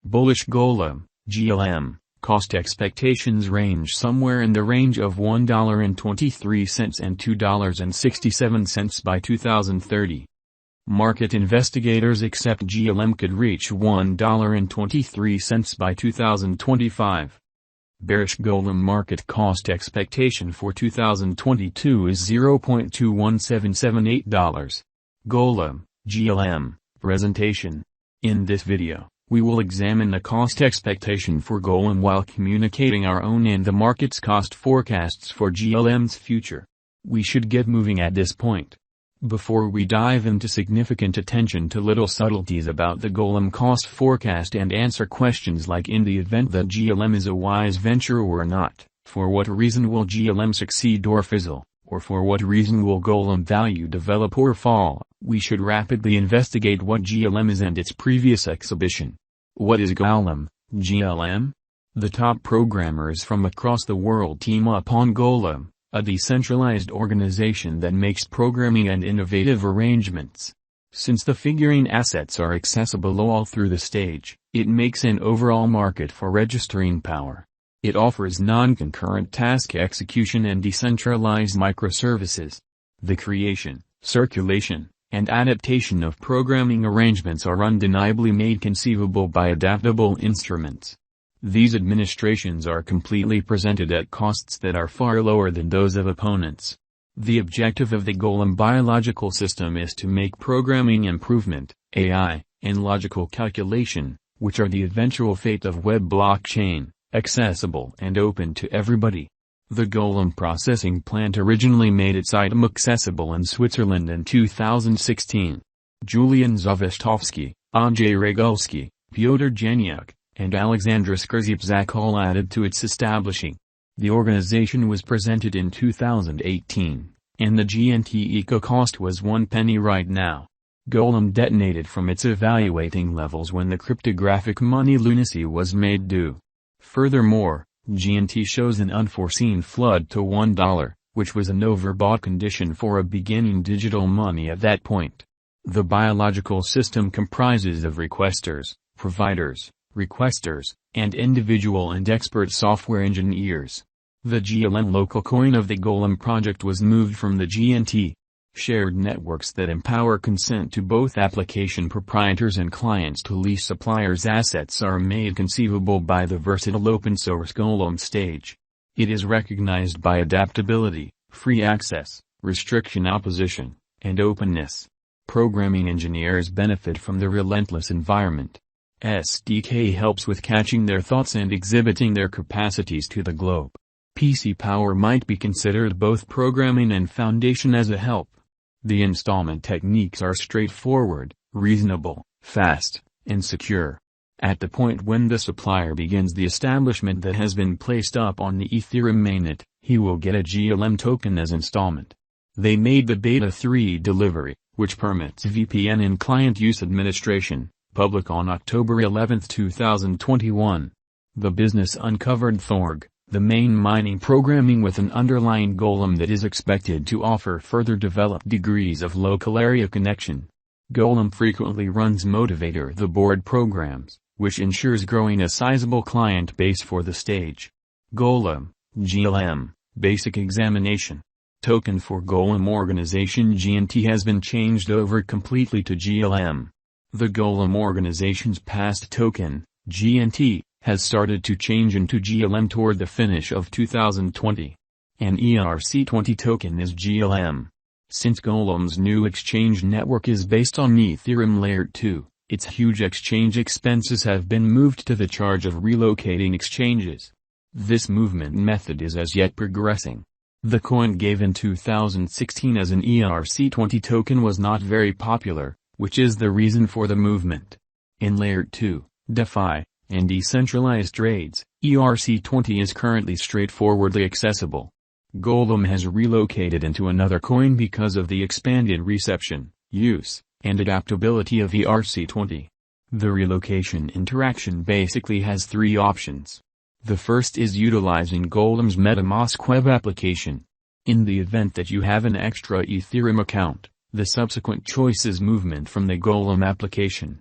Bullish Golem, GLM, cost expectations range somewhere in the range of $1.23 and $2.67 by 2030. Market investigators expect GLM could reach $1.23 by 2025. Bearish Golem market cost expectation for 2022 is $0.21778. Golem, GLM, presentation. In this video, we will examine the cost expectation for Golem while communicating our own and the market's cost forecasts for GLM's future. We should get moving at this point. Before we dive into significant attention to little subtleties about the Golem cost forecast and answer questions like in the event that GLM is a wise venture or not, for what reason will GLM succeed or fizzle, or for what reason will Golem value develop or fall, we should rapidly investigate what GLM is and its previous exhibition. What is Golem, GLM? The top programmers from across the world team up on Golem, a decentralized organization that makes programming and innovative arrangements. Since the figurine assets are accessible all through the stage, it makes an overall market for registering power. It offers non-concurrent task execution and decentralized microservices. The creation, circulation, and adaptation of programming arrangements are undeniably made conceivable by adaptable instruments. These administrations are completely presented at costs that are far lower than those of opponents. The objective of the Golem biological system is to make programming improvement, AI, and logical calculation, which are the eventual fate of web blockchain, accessible and open to everybody. The Golem processing plant originally made its item accessible in Switzerland in 2016. Julian Zawistowski, Andrzej Regulski, Piotr Janiuk, and Alexandra Skrzipczak all added to its establishing. The organization was presented in 2018, and the GNT eco cost was 1 penny right now. Golem detonated from its evaluating levels when the cryptographic money lunacy was made due. Furthermore, GNT shows an unforeseen flood to $1, which was an overbought condition for a beginning digital money at that point. The biological system comprises of requesters, providers, requesters, and individual and expert software engineers. The GLM local coin of the Golem project was moved from the GNT. Shared networks that empower consent to both application proprietors and clients to lease suppliers' assets are made conceivable by the versatile open-source Golem stage. It is recognized by adaptability, free access, restriction opposition, and openness. Programming engineers benefit from the relentless environment. SDK helps with catching their thoughts and exhibiting their capacities to the globe. PC power might be considered both programming and foundation as a help. The installment techniques are straightforward, reasonable, fast, and secure. At the point when the supplier begins the establishment that has been placed up on the Ethereum mainnet, he will get a GLM token as installment. They made the Beta 3 delivery, which permits VPN and client use administration, public on October 11, 2021. The business uncovered Thorg, the main mining programming with an underlying Golem that is expected to offer further developed degrees of local area connection. Golem frequently runs Motivator the board programs, which ensures growing a sizable client base for the stage. Golem, GLM, basic examination. Token for Golem organization GNT has been changed over completely to GLM. The Golem organization's past token, GNT, has started to change into GLM toward the finish of 2020. An ERC20 token is GLM. Since Golem's new exchange network is based on Ethereum Layer 2, its huge exchange expenses have been moved to the charge of relocating exchanges. This movement method is as yet progressing. The coin gave in 2016 as an ERC20 token was not very popular, which is the reason for the movement. In Layer 2, DeFi, and decentralized trades, ERC20 is currently straightforwardly accessible. Golem has relocated into another coin because of the expanded reception, use, and adaptability of ERC20. The relocation interaction basically has three options. The first is utilizing Golem's MetaMask web application. In the event that you have an extra Ethereum account, the subsequent choice is movement from the Golem application.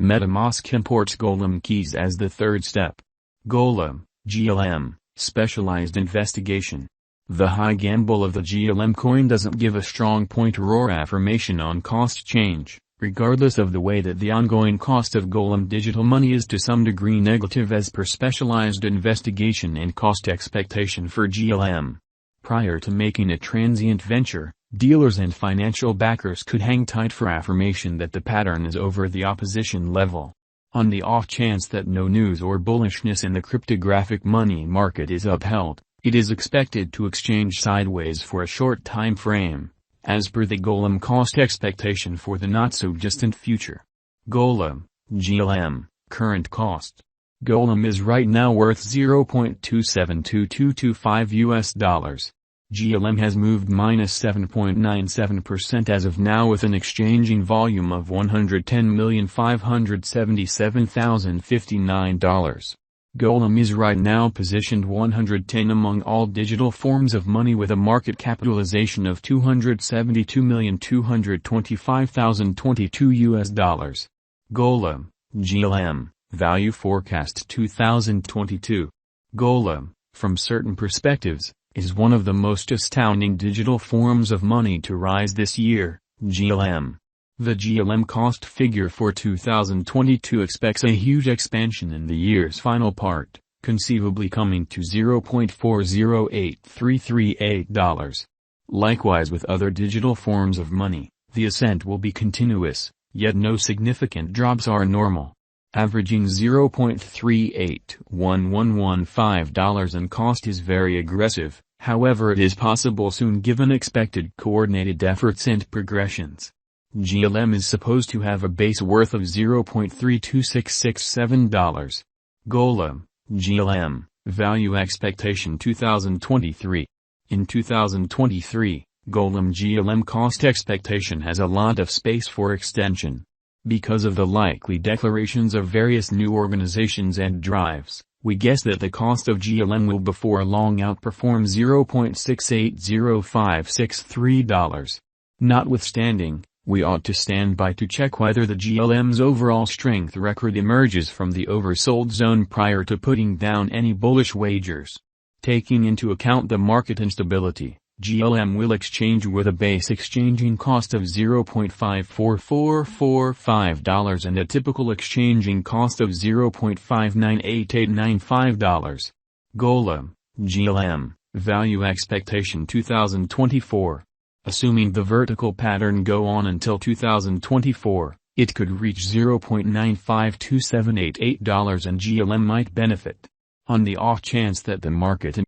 MetaMask imports Golem keys as the third step. Golem, GLM, specialized investigation. The high gamble of the GLM coin doesn't give a strong pointer or affirmation on cost change, regardless of the way that the ongoing cost of Golem digital money is to some degree negative as per specialized investigation and cost expectation for GLM. Prior to making a transient venture, dealers and financial backers could hang tight for affirmation that the pattern is over the opposition level. On the off chance that no news or bullishness in the cryptographic money market is upheld, it is expected to exchange sideways for a short time frame, as per the Golem cost expectation for the not-so-distant future. Golem, GLM, current cost. Golem is right now worth $0.272225. GLM has moved -7.97% as of now with an exchanging volume of $110,577,059. Golem is right now positioned 110 among all digital forms of money with a market capitalization of $272,225,022. Golem, GLM, value forecast 2022. Golem, from certain perspectives, is one of the most astounding digital forms of money to rise this year. GLM. The GLM cost figure for 2022 expects a huge expansion in the year's final part, conceivably coming to $0.408338. Likewise with other digital forms of money, the ascent will be continuous, yet no significant drops are normal. Averaging $0.381115 and cost is very aggressive, however it is possible soon given expected coordinated efforts and progressions. GLM is supposed to have a base worth of $0.32667. Golem, GLM, value expectation 2023. In 2023, Golem GLM cost expectation has a lot of space for extension. Because of the likely declarations of various new organizations and drives, we guess that the cost of GLM will before long outperform $0.680563. Notwithstanding, we ought to stand by to check whether the GLM's overall strength record emerges from the oversold zone prior to putting down any bullish wagers. Taking into account the market instability, GLM will exchange with a base exchanging cost of $0.54445 and a typical exchanging cost of $0.598895. Golem, GLM, value expectation 2024. Assuming the vertical pattern go on until 2024, it could reach $0.952788 and GLM might benefit. On the off chance that the market